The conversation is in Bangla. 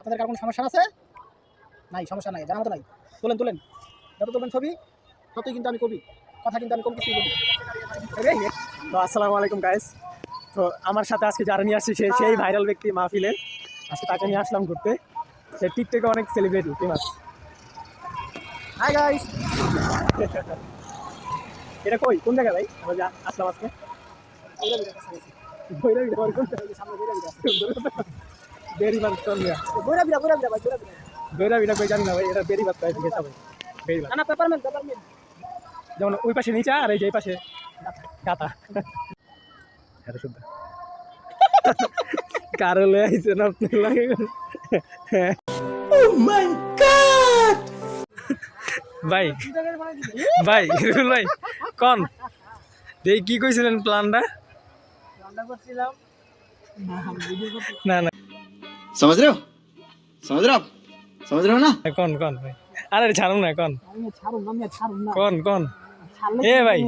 আপনাদের কার কোনো সমস্যা আছে? নাই, সমস্যা নাই, জানার মতো নাই। তোলেন তোলেন, যত তোলেন ছবি ততই কিন্তু আমি কবি, কথা কিন্তু আমি কম কিছুই বলি। তো আসসালামু আলাইকুম গাইস। তো আমার সাথে আজকে যারা নিয়ে আসছে সেই ভাইরাল ব্যক্তি মাহফিলের, আজকে তাকে নিয়ে আসলাম ঘুরতে। সে টিকটকে অনেক সেলিব্রিটি, ফেমাস। Hi guys. এটা কই, কোন জায়গায় ভাই আমরা যা আসলাম আজকে? যেমন ওই পাশে নিচা আর এই যে পাশে গাতা। কারো লয়ে আইছেন আপনি লাগে। ভাই ভাই ভাই কোন এই কি কইছিলেন প্ল্যানটা? না না समझ रहे हो समझ रहे हो आप समझ रहे हो ना কোন কোন ভাই? আরে ছাড়ুন না, কোন কোন কোন? এ ভাই